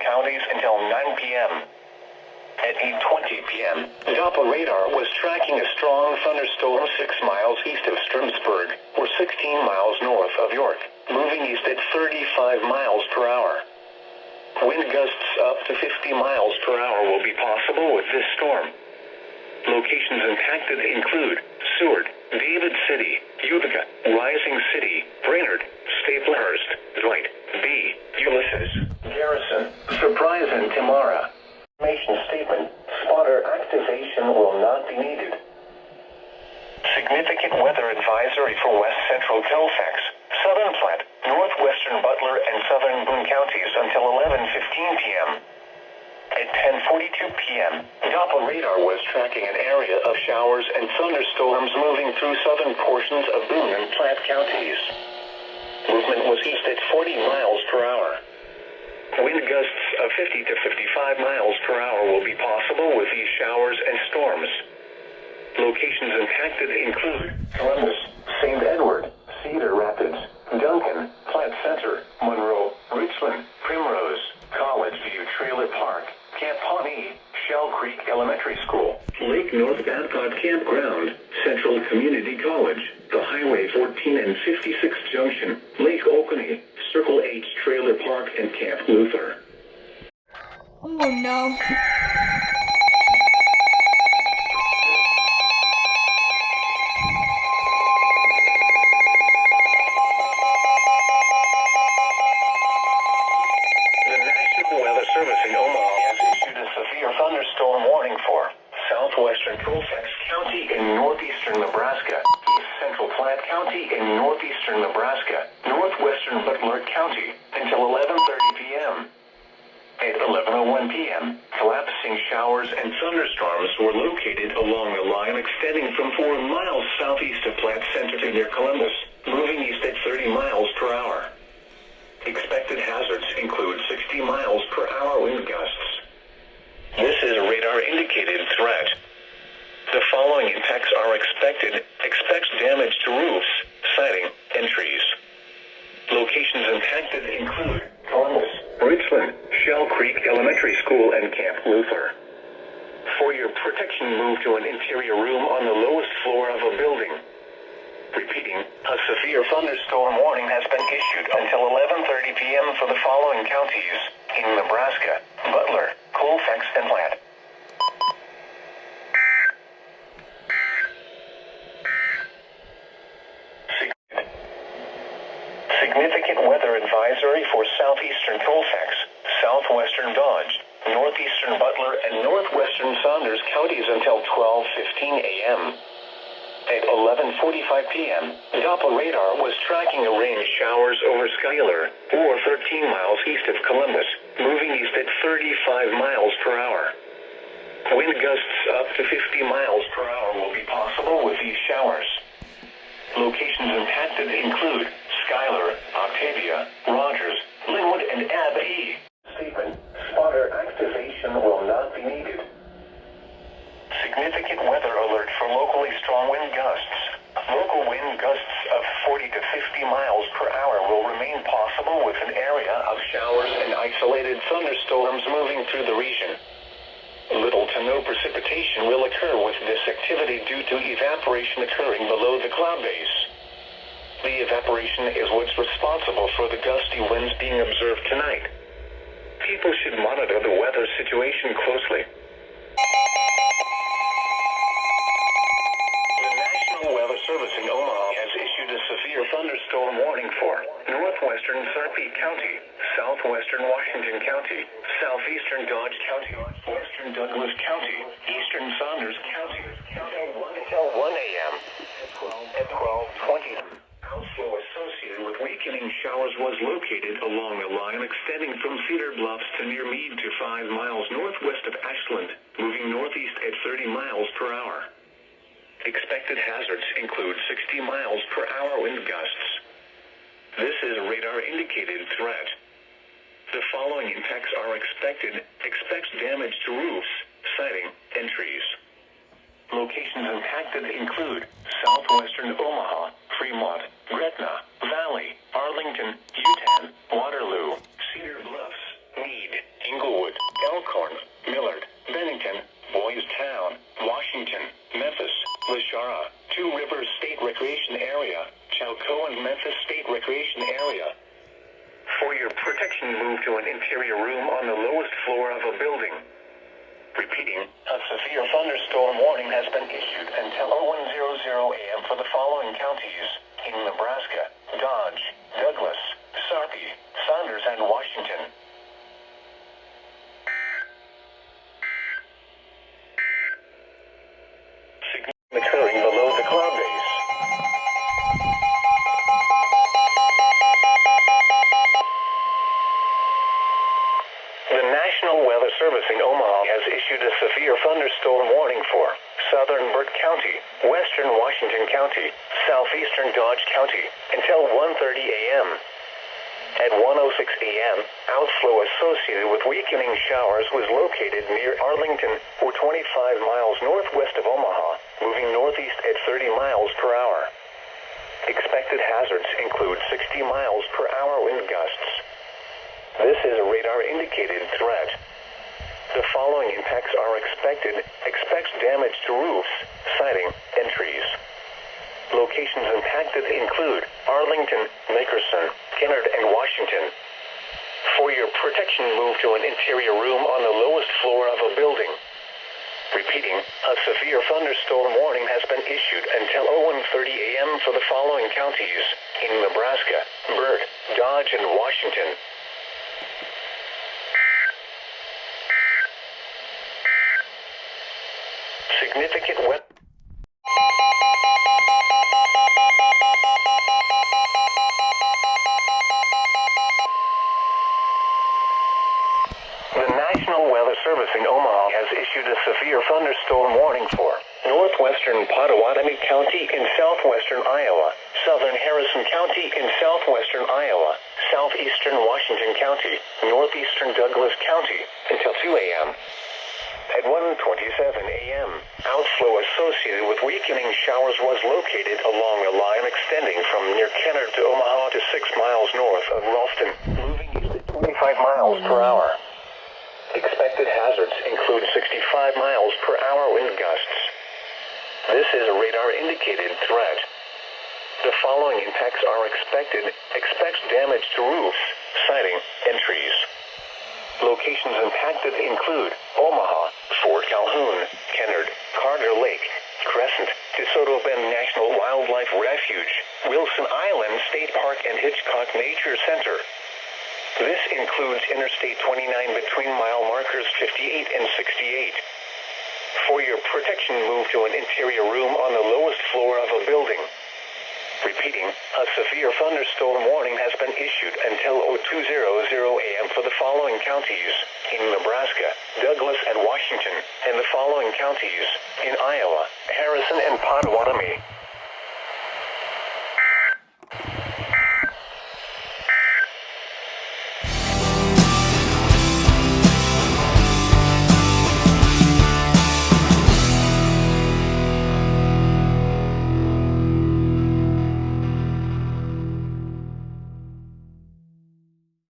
counties until 9 p.m. At 8:20 p.m., Doppler radar was tracking a strong thunderstorm 6 miles east of Stromsburg, or 16 miles north of York, moving east at 35 miles per hour. Wind gusts up to 50 miles per hour will be possible with this storm. Locations impacted include Seward, David City, Utica, Rising City, Brainerd, Staplehurst, Dwight, B, Ulysses, Garrison, Surprise, and Tamara. Information statement: spotter activation will not be needed. Significant weather advisory for west central Colfax, southern Platte, northwestern Butler, and southern Boone counties until 11:15 p.m. At 10:42 p.m., Doppler radar was tracking an area of showers and thunderstorms moving through southern portions of Boone and Platte counties. Movement was east at 40 miles per hour. Wind gusts of 50 to 55 miles per hour will be possible with these showers and storms. Locations impacted include Columbus, St. Edward, Cedar Rapids, Duncan, Platte Center, Monroe, Richland, Primrose, College View Trailer Park, Camp Pawnee, Shell Creek Elementary School, Lake North Babcock Campground, Central Community College, the Highway 14 and 56 Junction, Lake Oconee, Circle H Trailer Park, and Camp Luther. Oh no. Thunderstorm warning for southwestern Colfax County in northeastern Nebraska, east central Platte County in northeastern Nebraska, northwestern Butler County until 11:30 p.m. At 11:01 p.m., collapsing showers and thunderstorms were located along the line extending from 4 miles southeast of Platte Center to near Columbus, moving east at 30 miles per hour. Expected hazards include 60 miles per hour wind gusts. This is a radar-indicated threat. The following impacts are expected. Expect damage to roofs, siding, and trees. Locations impacted include Columbus, Richland, Shell Creek Elementary School, and Camp Luther. For your protection, move to an interior room on the lowest floor of a building. Repeating, a severe thunderstorm warning has been issued until 11:30 p.m. for the following counties in Nebraska: Butler, Colfax, and Platte. Significant weather advisory for southeastern Colfax, southwestern Dodge, northeastern Butler, and northwestern Saunders counties until 12:15 a.m. At 11:45 p.m., Doppler radar was tracking a rain showers over Schuyler, or 13 miles east of Columbus, moving east at 35 miles per hour. Wind gusts up to 50 miles per hour will be possible with these showers. Locations impacted include Schuyler, Octavia, Rogers, Linwood, and Abbey. Statement: spotter activation will not be needed. Significant weather alert for locally strong wind gusts. Local wind gusts of 40 to 50 miles per hour will remain possible with an area of showers and isolated thunderstorms moving through the region. Little to no precipitation will occur with this activity due to evaporation occurring below the cloud base. The evaporation is what's responsible for the gusty winds being observed tonight. People should monitor the weather situation closely. Weather Service in Omaha has issued a severe thunderstorm warning for northwestern Sarpy County, southwestern Washington County, southeastern Dodge County, western Douglas County, eastern Saunders County, until 1 a.m. At 12:20. Outflow associated with weakening showers was located along a line extending from Cedar Bluffs to near Meade to 5 miles northwest of Ashland, moving northeast at 30 miles per hour. Expected hazards include 60 miles per hour wind gusts. This is a radar-indicated threat. The following impacts are expected. Expect damage to roofs, siding, and trees. Locations impacted include southwestern Omaha, Fremont, Gretna, Valley, Arlington, Utan, Waterloo, Cedar Bluffs, Meade, Ingalls. interior room on the lowest floor of a building. Repeating, a severe thunderstorm warning has been issued until 01:00 a.m. for the following counties in Nebraska: Dodge, Douglas, Sarpy, Saunders, and Washington. Occurring below the cloud base. The National Weather Service in Omaha has issued a severe thunderstorm warning for southern Burt County, western Washington County, southeastern Dodge County until 1:30 a.m. At 1:06 a.m., outflow associated with weakening showers was located near Arlington, or 25 miles northwest of Omaha, moving northeast at 30 miles per hour. Expected hazards include 60 miles per hour wind gusts. This is a radar-indicated threat. The following impacts are expected. Expect damage to roofs, siding, and trees. Locations impacted include Arlington, Nickerson, Kennard, and Washington. For your protection, move to an interior room on the lowest floor of a building. Repeating, a severe thunderstorm warning has been issued until 01:30 a.m. for the following counties in Nebraska: Burt, Dodge, and Washington. Significant weather. The National Weather Service in Omaha has issued a severe thunderstorm warning for northwestern Pottawatomie County in southwestern Iowa, southern Harrison County in southwestern Iowa, southeastern Washington County, northeastern Douglas County until 2 a.m. At 1:27 a.m., outflow associated with weakening showers was located along a line extending from near Kennard to Omaha to 6 miles north of Ralston, moving east at 25 miles per hour. Expected hazards include 65 miles per hour wind gusts. This is a radar-indicated threat. The following impacts are expected. Expect damage to roofs, siding, and trees. Locations impacted include Omaha, Fort Calhoun, Kennard, Carter Lake, Crescent, DeSoto Bend National Wildlife Refuge, Wilson Island State Park, and Hitchcock Nature Center. This includes Interstate 29 between mile markers 58 and 68. For your protection, move to an interior room on the lowest floor of a building. Repeating, a severe thunderstorm warning has been issued until 02:00 a.m. for the following counties in Nebraska: Douglas and Washington, and the following counties in Iowa: Harrison and Pottawatomie.